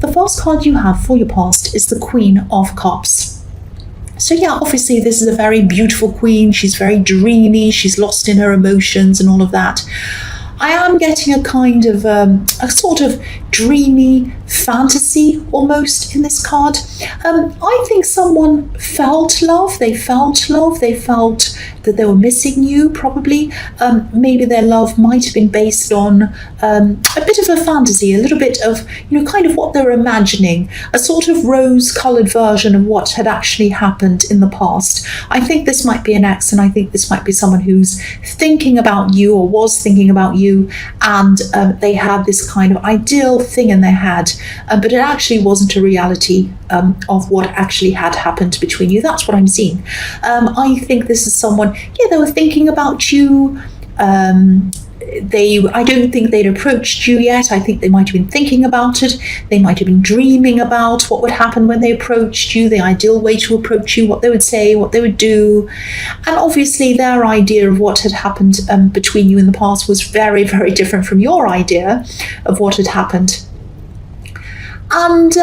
the first card you have for your past is the Queen of Cups. So yeah, obviously this is a very beautiful queen. She's very dreamy. She's lost in her emotions and all of that. I am getting a kind of a sort of dreamy fantasy almost in this card. I think someone felt love. They felt that they were missing you, probably. Maybe their love might have been based on a bit of a fantasy, a little bit of, kind of what they were imagining, a sort of rose-coloured version of what had actually happened in the past. I think this might be an ex, and I think this might be someone who's thinking about you or was thinking about you, and they had this kind of ideal thing in their head, but it actually wasn't a reality of what actually had happened between you. That's what I'm seeing. I think this is someone, they were thinking about you. I don't think they'd approached you yet. I think they might have been thinking about it. They might have been dreaming about what would happen when they approached you, the ideal way to approach you, what they would say, what they would do. And obviously their idea of what had happened between you in the past was very, very different from your idea of what had happened. And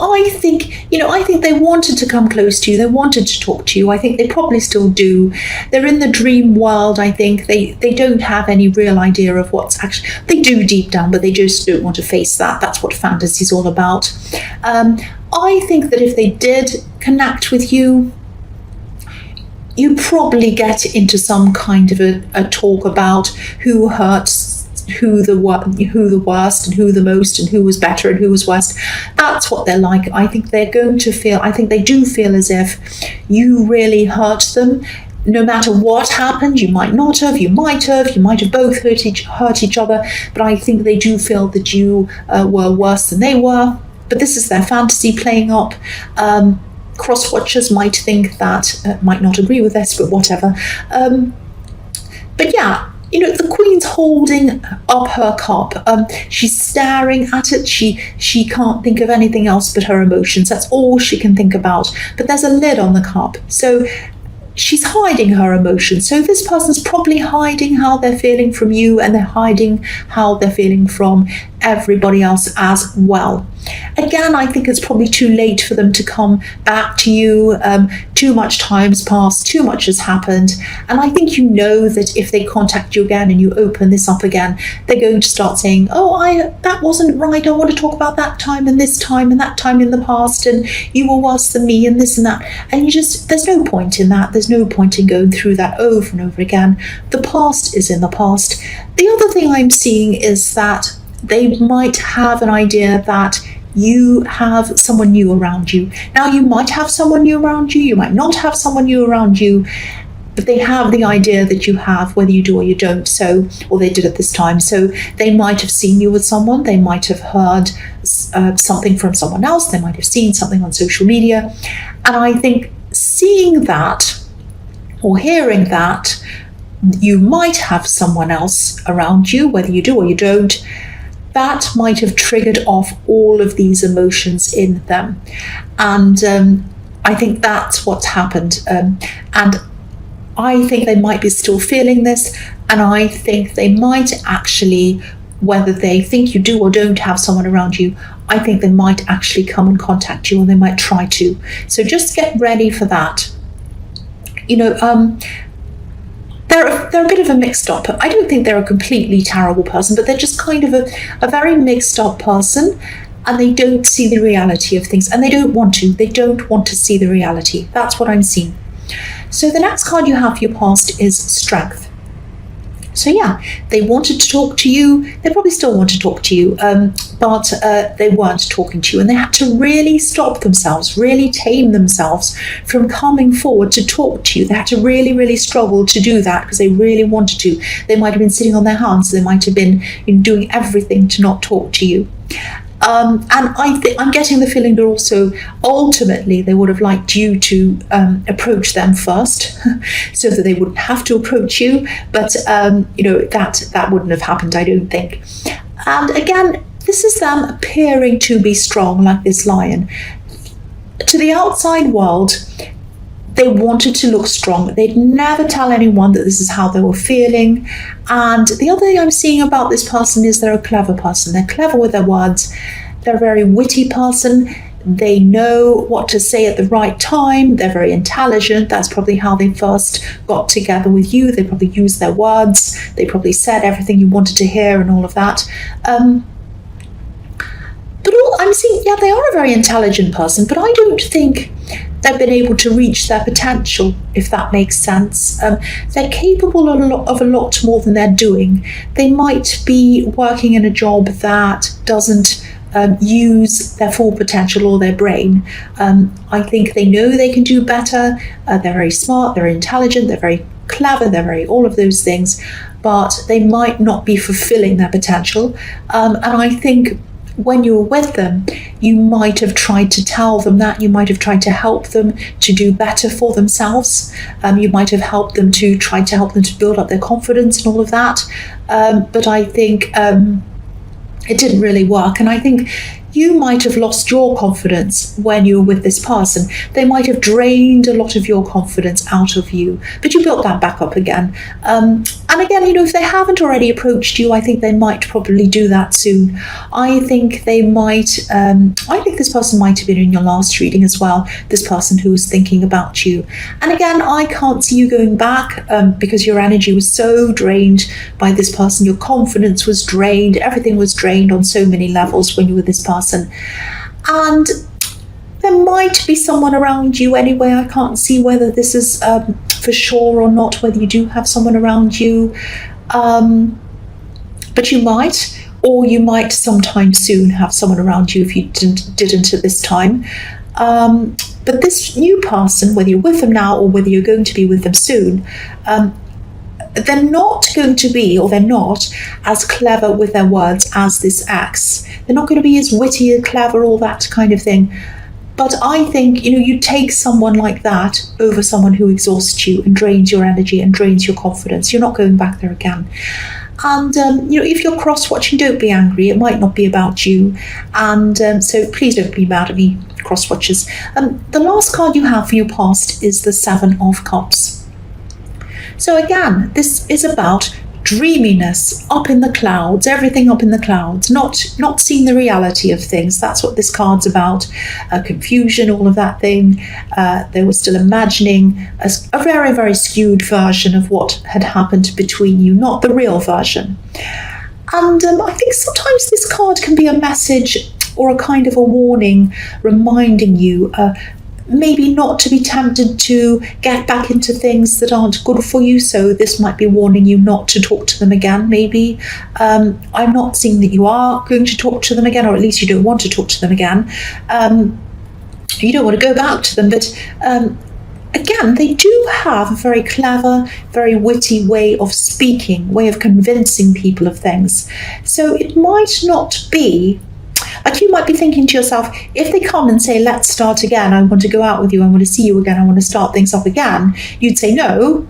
I think they wanted to come close to you. They wanted to talk to you. I think they probably still do. They're in the dream world. I think they don't have any real idea of what's actually, they do deep down, but they just don't want to face that. That's what fantasy is all about. I think that if they did connect with you, you probably get into some kind of a talk about who hurts who the worst and who the most and who was better and who was worst. That's what they're like. I think they do feel as if you really hurt them. No matter what happened, you might not have, you might have both hurt each other, but I think they do feel that you were worse than they were. But this is their fantasy playing up. Cross-watchers might think that, might not agree with this, but whatever. But yeah, the Queen's holding up her cup. She's staring at it. She can't think of anything else but her emotions. That's all she can think about. But there's a lid on the cup. So she's hiding her emotions. So this person's probably hiding how they're feeling from you, and they're hiding how they're feeling from everybody else as well. Again, I think it's probably too late for them to come back to you. Too much time's passed, too much has happened, and I think that if they contact you again and you open this up again, they're going to start saying, that wasn't right, I want to talk about that time and this time and that time in the past, and you were worse than me and this and that, and there's no point in that. There's no point in going through that over and over again. The past is in the past. The other thing I'm seeing is that they might have an idea that you have someone new around you. Now, you might have someone new around you, you might not have someone new around you, but they have the idea that you have, whether you do or you don't, or they did at this time. So they might have seen you with someone, they might have heard something from someone else, they might have seen something on social media. And I think seeing that or hearing that you might have someone else around you, whether you do or you don't, that might have triggered off all of these emotions in them. And I think that's what's happened. And I think they might be still feeling this, and I think they might actually, whether they think you do or don't have someone around you, I think they might actually come and contact you, and they might try to. So just get ready for that. They're a bit of a mixed up. I don't think they're a completely terrible person, but they're just kind of a very mixed up person, and they don't see the reality of things, and they don't want to. They don't want to see the reality. That's what I'm seeing. So the next card you have for your past is Strength. So yeah, they wanted to talk to you. They probably still want to talk to you, but they weren't talking to you, and they had to really stop themselves, really tame themselves from coming forward to talk to you. They had to really, really struggle to do that because they really wanted to. They might have been sitting on their hands. They might have been doing everything to not talk to you. And I'm getting the feeling that also ultimately they would have liked you to approach them first so that they wouldn't have to approach you, but that wouldn't have happened, I don't think. And again, this is them appearing to be strong, like this lion. To the outside world, they wanted to look strong. They'd never tell anyone that this is how they were feeling. And the other thing I'm seeing about this person is they're a clever person. They're clever with their words. They're a very witty person. They know what to say at the right time. They're very intelligent. That's probably how they first got together with you. They probably used their words. They probably said everything you wanted to hear and all of that. But I'm seeing, yeah, they are a very intelligent person, but I don't think they've been able to reach their potential, if that makes sense. They're capable of a lot more than they're doing. They might be working in a job that doesn't use their full potential or their brain. I think they know they can do better. They're very smart, they're intelligent, they're very clever, they're very all of those things, but they might not be fulfilling their potential. And I think when you're with them, you might have tried to tell them that. You might have tried to help them to do better for themselves. You might have helped them to try to help them to build up their confidence and all of that. But I think it didn't really work. And I think you might have lost your confidence when you were with this person. They might have drained a lot of your confidence out of you, but you built that back up again. And again, if they haven't already approached you, I think they might probably do that soon. I think they might, I think this person might have been in your last reading as well, this person who was thinking about you. And again, I can't see you going back because your energy was so drained by this person. Your confidence was drained. Everything was drained on so many levels when you were with this person. And there might be someone around you anyway. I can't see whether this is for sure or not, whether you do have someone around you. But you might, or you might sometime soon have someone around you if you didn't at this time. But this new person, whether you're with them now or whether you're going to be with them soon, they're not going to be, or they're not as clever with their words as this ex. They're not going to be as witty and clever, all that kind of thing. But I think, you take someone like that over someone who exhausts you and drains your energy and drains your confidence. You're not going back there again. And, if you're cross-watching, don't be angry. It might not be about you. And so please don't be mad at me, cross-watchers. The last card you have for your past is the Seven of Cups. So again, this is about dreaminess, up in the clouds, everything up in the clouds, not seeing the reality of things. That's what this card's about. Confusion, all of that thing. They were still imagining a very, very skewed version of what had happened between you, not the real version. And I think sometimes this card can be a message or a kind of a warning, reminding you maybe not to be tempted to get back into things that aren't good for you. So this might be warning you not to talk to them again, maybe. I'm not saying that you are going to talk to them again, or at least you don't want to talk to them again. You don't want to go back to them, but again, they do have a very clever, very witty way of speaking, way of convincing people of things. So it might not be, like, you might be thinking to yourself, if they come and say, let's start again, I want to go out with you, I want to see you again, I want to start things up again, you'd say no,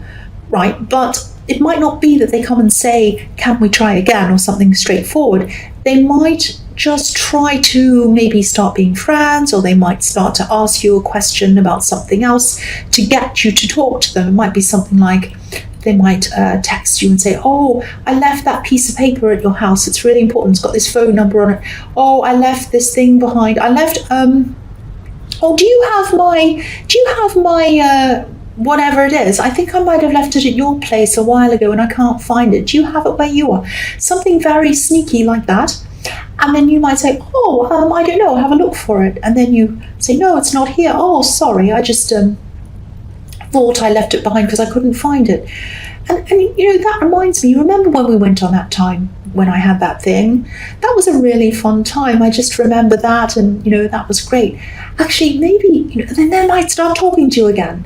right? But it might not be that they come and say, can we try again, or something straightforward. They might just try to maybe start being friends, or they might start to ask you a question about something else to get you to talk to them. It might be something like, they might text you and say, oh, I left that piece of paper at your house, it's really important, it's got this phone number on it. Oh, I left this thing behind. I left, oh, do you have my whatever it is? I think I might have left it at your place a while ago and I can't find it. Do you have it where you are? Something very sneaky like that. And then you might say, oh, I don't know, I'll have a look for it. And then you say, no, it's not here. Oh, sorry, I just thought I left it behind because I couldn't find it. And that reminds me, remember when we went on that time when I had that thing? That was a really fun time. I just remember that, and that was great. Actually, maybe then they might start talking to you again,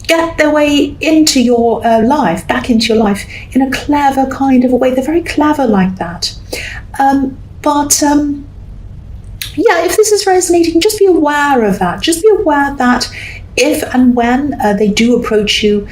get their way into your life, back into your life in a clever kind of a way. They're very clever like that. Yeah, if this is resonating, just be aware of that. Just be aware that if and when they do approach you,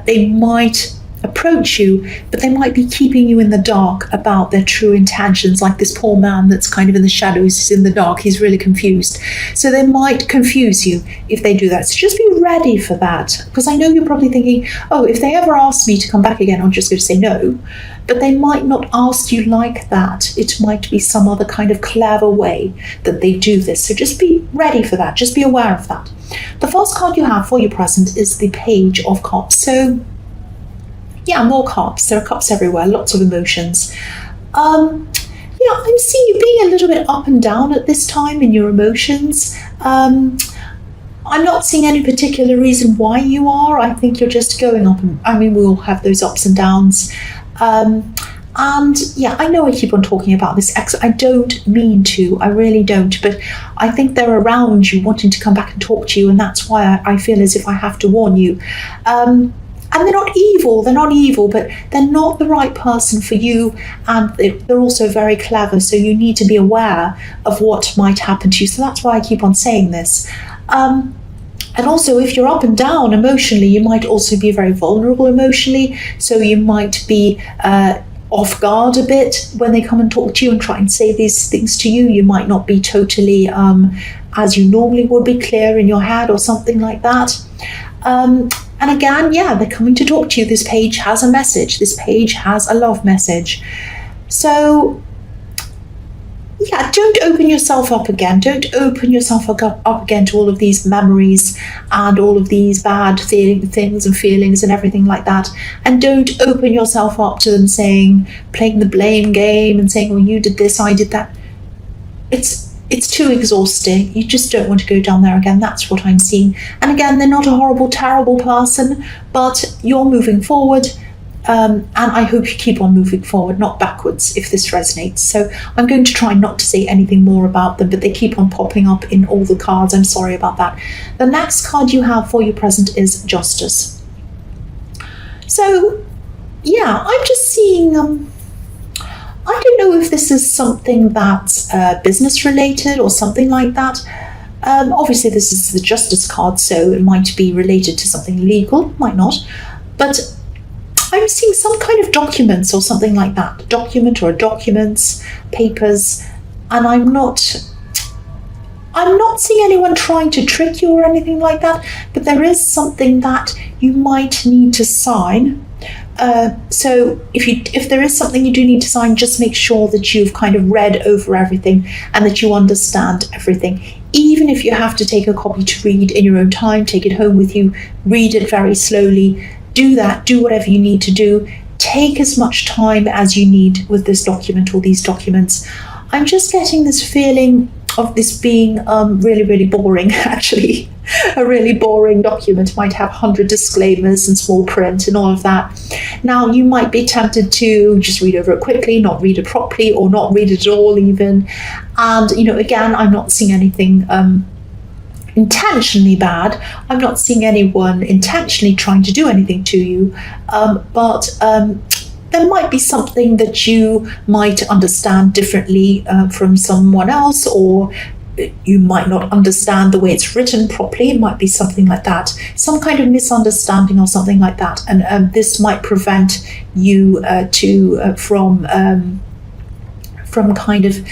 they might approach you, but they might be keeping you in the dark about their true intentions, like this poor man that's kind of in the shadows, he's in the dark, he's really confused. So they might confuse you if they do that. So just be ready for that, because I know you're probably thinking, oh, if they ever ask me to come back again, I'm just going to say no. But they might not ask you like that. It might be some other kind of clever way that they do this. So just be ready for that. Just be aware of that. The first card you have for your present is the Page of Cups. So yeah, more cups. There are cups everywhere, lots of emotions. I'm seeing you being a little bit up and down at this time in your emotions. I'm not seeing any particular reason why you are. I think you're just going up. We all have those ups and downs. I know I keep on talking about this ex. I don't mean to. I really don't. But I think they're around you wanting to come back and talk to you. And that's why I feel as if I have to warn you. And they're not evil, but they're not the right person for you, and they're also very clever, so you need to be aware of what might happen to you. So that's why I keep on saying this. And also, if you're up and down emotionally, you might also be very vulnerable emotionally, so you might be off guard a bit when they come and talk to you and try and say these things to you. You might not be totally, as you normally would be, clear in your head or something like that. And again, they're coming to talk to you. This page has a message. This page has a love message. So, don't open yourself up again. Don't open yourself up again to all of these memories and all of these bad things and feelings and everything like that. And don't open yourself up to them playing the blame game and saying, well, you did this, I did that. It's too exhausting. You just don't want to go down there again. That's what I'm seeing. And again, they're not a horrible, terrible person, but you're moving forward. And I hope you keep on moving forward, not backwards, if this resonates. So I'm going to try not to say anything more about them, but they keep on popping up in all the cards. I'm sorry about that. The next card you have for your present is Justice. So, I'm just seeing... I don't know if this is something that's business related or something like that. Obviously, this is the Justice card, so it might be related to something legal, might not. But I'm seeing some kind of documents or something like that. Document or documents, papers, and I'm not seeing anyone trying to trick you or anything like that, but there is something that you might need to sign. So if there is something you do need to sign, just make sure that you've kind of read over everything and that you understand everything. Even if you have to take a copy to read in your own time, take it home with you, read it very slowly, do that, do whatever you need to do. Take as much time as you need with this document or these documents. I'm just getting this feeling of this being really, really boring, actually. A really boring document might have 100 disclaimers and small print and all of that. Now, you might be tempted to just read over it quickly, not read it properly, or not read it at all even. And, again, I'm not seeing anything intentionally bad. I'm not seeing anyone intentionally trying to do anything to you. But there might be something that you might understand differently from someone else, or you might not understand the way it's written properly. It might be something like that, some kind of misunderstanding or something like that, and this might prevent you from kind of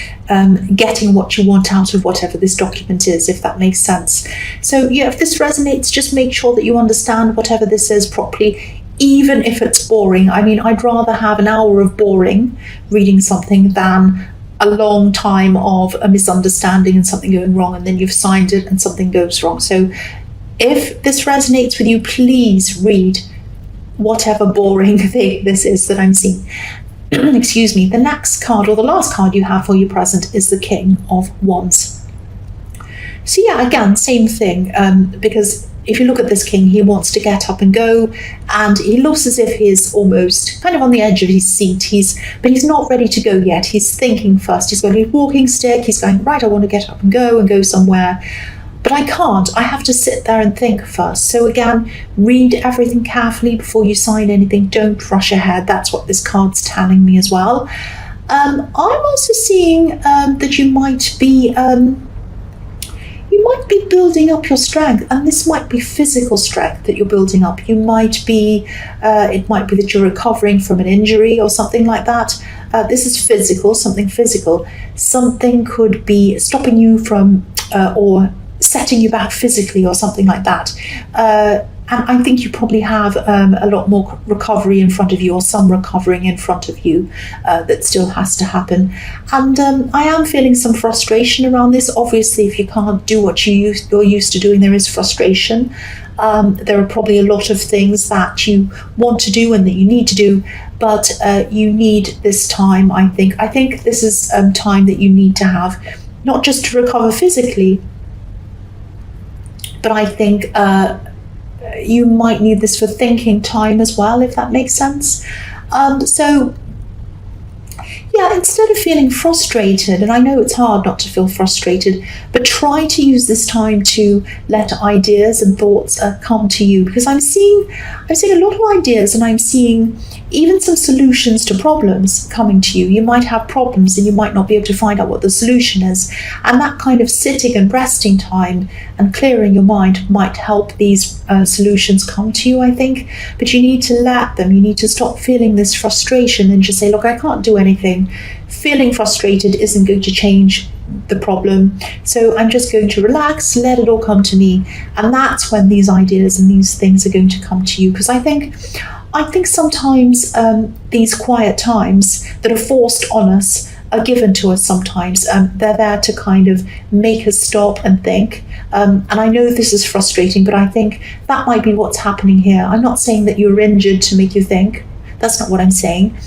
getting what you want out of whatever this document is, if that makes sense. So if this resonates, just make sure that you understand whatever this is properly, even if it's boring. I'd rather have an hour of boring reading something than a long time of a misunderstanding and something going wrong, and then you've signed it and something goes wrong. So if this resonates with you, please read whatever boring thing this is that I'm seeing. Excuse me. The next card, or the last card you have for your present, is the King of Wands. So again, same thing, because if you look at this king, he wants to get up and go, and he looks as if he's almost kind of on the edge of his seat. But he's not ready to go yet. He's thinking first. He's got a walking stick. He's going, right, I want to get up and go somewhere. But I can't. I have to sit there and think first. So again, read everything carefully before you sign anything. Don't rush ahead. That's what this card's telling me as well. I'm also seeing that you might be... you might be building up your strength, and this might be physical strength that you're building up. You might be, it might be that you're recovering from an injury or something like that. This is physical, something physical. Something could be stopping you from, or setting you back physically or something like that. And I think you probably have a lot more recovery in front of you, or some recovering in front of you that still has to happen. And I am feeling some frustration around this. Obviously, if you can't do what you're used to doing, there is frustration. There are probably a lot of things that you want to do and that you need to do, but you need this time, I think. I think this is time that you need to have, not just to recover physically, but I think you might need this for thinking time as well, if that makes sense. So yeah, instead of feeling frustrated, and I know it's hard not to feel frustrated, but try to use this time to let ideas and thoughts come to you, because I'm seeing a lot of ideas, and I'm seeing even some solutions to problems coming to you. You might have problems and you might not be able to find out what the solution is, and that kind of sitting and resting time and clearing your mind might help these solutions come to you, I think. But you need to let them, you need to stop feeling this frustration and just say, look, I can't do anything. Feeling frustrated isn't going to change the problem, so I'm just going to relax, let it all come to me, and that's when these ideas and these things are going to come to you. Because I think sometimes these quiet times that are forced on us are given to us sometimes. They're there to kind of make us stop and think. And I know this is frustrating, but I think that might be what's happening here. I'm not saying that you're injured to make you think. That's not what I'm saying.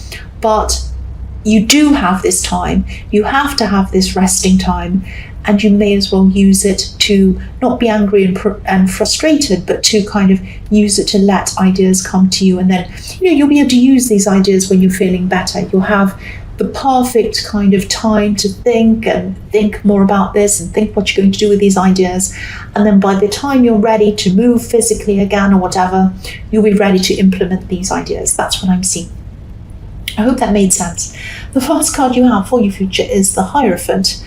But you do have this time. You have to have this resting time, and you may as well use it to not be angry and frustrated, but to kind of use it to let ideas come to you. And then, you'll be able to use these ideas when you're feeling better. You'll have the perfect kind of time to think and think more about this and think what you're going to do with these ideas. And then by the time you're ready to move physically again or whatever, you'll be ready to implement these ideas. That's what I'm seeing. I hope that made sense. The first card you have for your future is the Hierophant.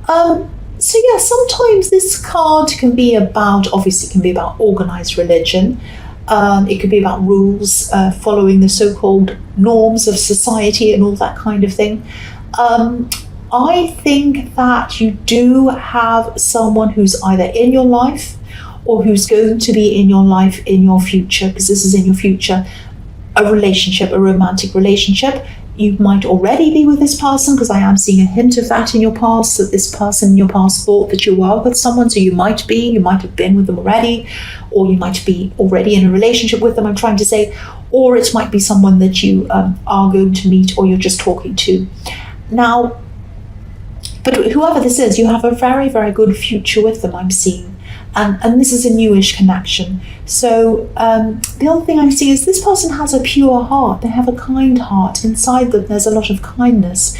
So yeah, sometimes this card can be about, obviously it can be about organized religion. It could be about rules, following the so-called norms of society and all that kind of thing. I think that you do have someone who's either in your life or who's going to be in your life in your future, because this is in your future, a relationship, a romantic relationship. You might already be with this person, because I am seeing a hint of that in your past, that this person in your past thought that you were with someone, so you might have been with them already, or you might be already in a relationship with them, I'm trying to say, or it might be someone that you are going to meet, or you're just talking to. Now, but whoever this is, you have a very, very good future with them, I'm seeing. And this is a newish connection. So the other thing I'm seeing is this person has a pure heart. They have a kind heart. Inside them, there's a lot of kindness.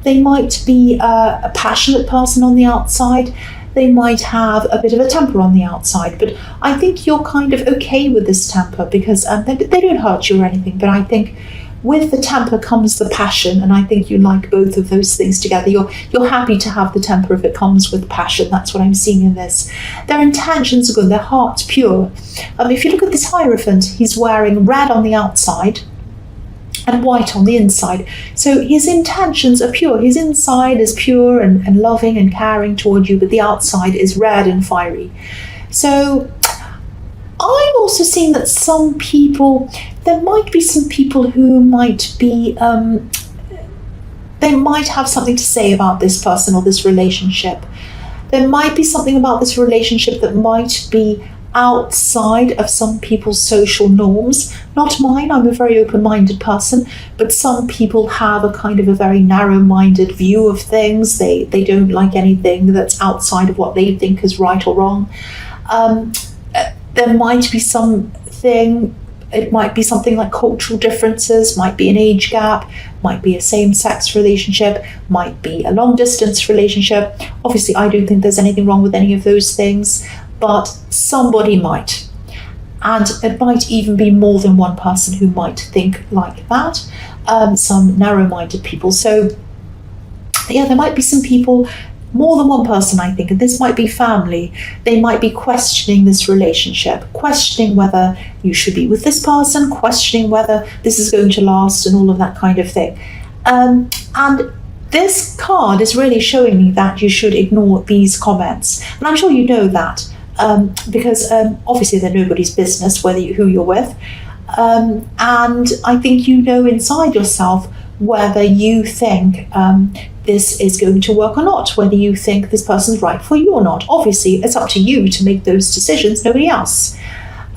They might be a passionate person on the outside. They might have a bit of a temper on the outside. But I think you're kind of okay with this temper, because they don't hurt you or anything. But I think with the temper comes the passion, and I think you like both of those things together. You're happy to have the temper if it comes with passion. That's what I'm seeing in this. Their intentions are good, their heart's pure. If you look at this Hierophant, he's wearing red on the outside and white on the inside. So his intentions are pure. His inside is pure and loving and caring toward you, but the outside is red and fiery. So I'm also seeing that there might be some people who might be, they might have something to say about this person or this relationship. There might be something about this relationship that might be outside of some people's social norms. Not mine, I'm a very open-minded person, but some people have a kind of a very narrow-minded view of things. They don't like anything that's outside of what they think is right or wrong. There might be something, it might be something like cultural differences, might be an age gap, might be a same-sex relationship, might be a long-distance relationship. Obviously, I don't think there's anything wrong with any of those things, but somebody might. And it might even be more than one person who might think like that, some narrow-minded people. So yeah, there might be some people more than one person, I think, and this might be family. They might be questioning this relationship, questioning whether you should be with this person, questioning whether this is going to last, and all of that kind of thing. And this card is really showing me that you should ignore these comments. And I'm sure you know that, because obviously they're nobody's business who you're with. And I think you know inside yourself whether you think this is going to work or not, whether you think this person's right for you or not. Obviously, it's up to you to make those decisions, nobody else.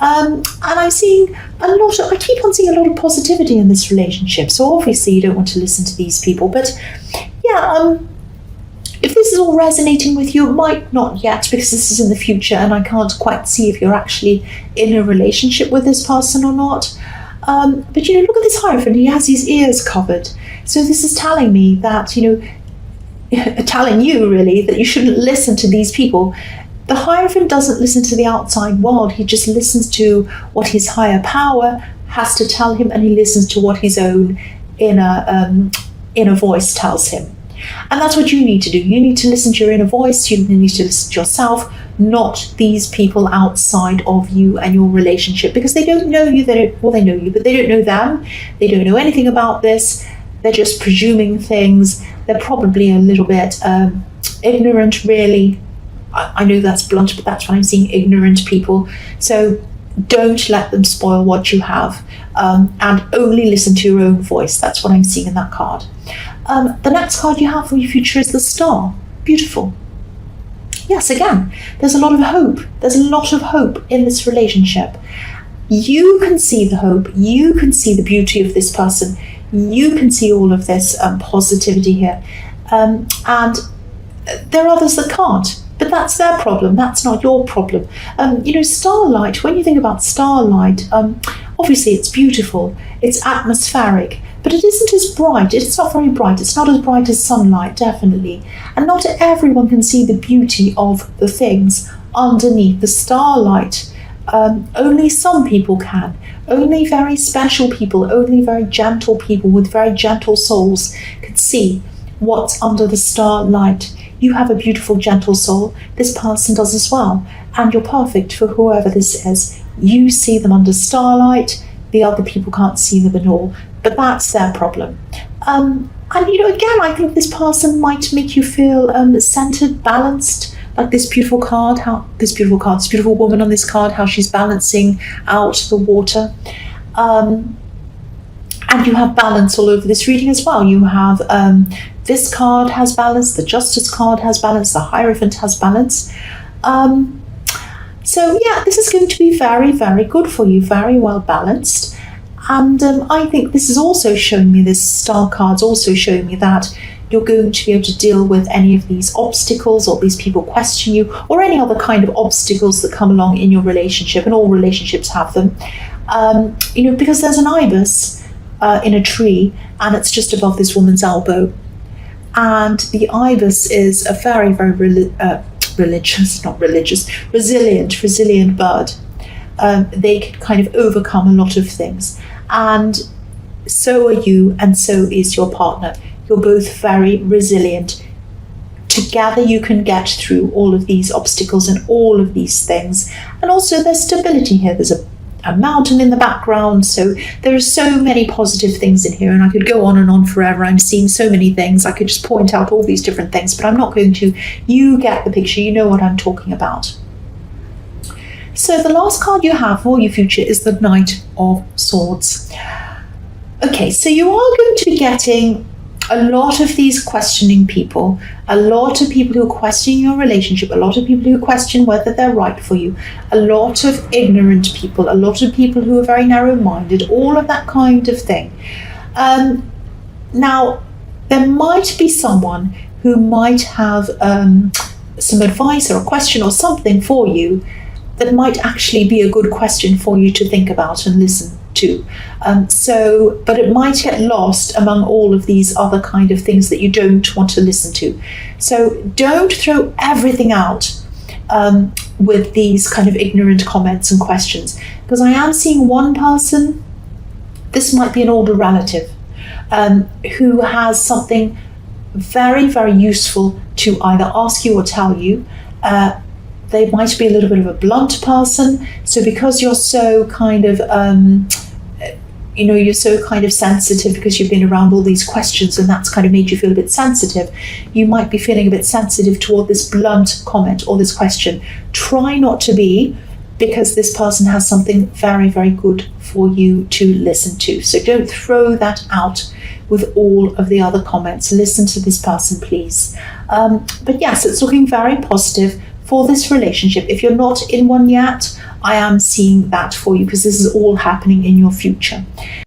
And I'm seeing I keep on seeing a lot of positivity in this relationship. So obviously you don't want to listen to these people. But yeah, if this is all resonating with you, it might not yet, because this is in the future and I can't quite see if you're actually in a relationship with this person or not. But look at this Hierophant. He has his ears covered. So this is telling me that, telling you really that you shouldn't listen to these people. The Hierophant doesn't listen to the outside world. He just listens to what his higher power has to tell him, and he listens to what his own inner voice tells him. And that's what you need to do. You need to listen to your inner voice. You need to listen to yourself, not these people outside of you and your relationship, because they don't know you. They know you, but they don't know them. They don't know anything about this. They're just presuming things. They're probably a little bit ignorant, really. I know that's blunt, but that's what I'm seeing, ignorant people. So don't let them spoil what you have, and only listen to your own voice. That's what I'm seeing in that card. The next card you have for your future is the Star. Beautiful. Yes, again, there's a lot of hope. There's a lot of hope in this relationship. You can see the hope. You can see the beauty of this person. You can see all of this positivity here. And there are others that can't. But that's their problem. That's not your problem. Starlight, when you think about starlight, obviously it's beautiful. It's atmospheric. But it isn't as bright. It's not very bright. It's not as bright as sunlight, definitely. And not everyone can see the beauty of the things underneath the starlight. Only some people can. Only very special people, only very gentle people with very gentle souls can see what's under the starlight. You have a beautiful, gentle soul. This person does as well. And you're perfect for whoever this is. You see them under starlight. The other people can't see them at all. But that's their problem. And again, I think this person might make you feel centered, balanced, like this beautiful woman on this card, how she's balancing out the water. And you have balance all over this reading as well. You have this card has balance, the Justice card has balance, the Hierophant has balance. So yeah, this is going to be very, very good for you, very well balanced. And I think this is also showing me, this Star card's also showing me that you're going to be able to deal with any of these obstacles, or these people question you, or any other kind of obstacles that come along in your relationship, and all relationships have them. Because there's an ibis in a tree, and it's just above this woman's elbow. And the ibis is a very, very resilient bird. They can kind of overcome a lot of things. And so are you, and so is your partner. You're both very resilient. Together you can get through all of these obstacles and all of these things. And also there's stability here. There's a mountain in the background. So there are so many positive things in here, and I could go on and on forever. I'm seeing so many things. I could just point out all these different things, but I'm not going to. You get the picture. You know what I'm talking about. So the last card you have for your future is the Knight of Swords. Okay, so you are going to be getting a lot of these questioning people, a lot of people who are questioning your relationship, a lot of people who question whether they're right for you, a lot of ignorant people, a lot of people who are very narrow-minded, all of that kind of thing. Now, there might be someone who might have some advice or a question or something for you that might actually be a good question for you to think about and listen to. But it might get lost among all of these other kind of things that you don't want to listen to. So don't throw everything out with these kind of ignorant comments and questions, because I am seeing one person, this might be an older relative, who has something very, very useful to either ask you or tell you. They might be a little bit of a blunt person. So because you're so kind of, you're so kind of sensitive because you've been around all these questions and that's kind of made you feel a bit sensitive, you might be feeling a bit sensitive toward this blunt comment or this question. Try not to be, because this person has something very, very good for you to listen to. So don't throw that out with all of the other comments. Listen to this person, please. But yes, it's looking very positive for this relationship. If you're not in one yet, I am seeing that for you, because this is all happening in your future.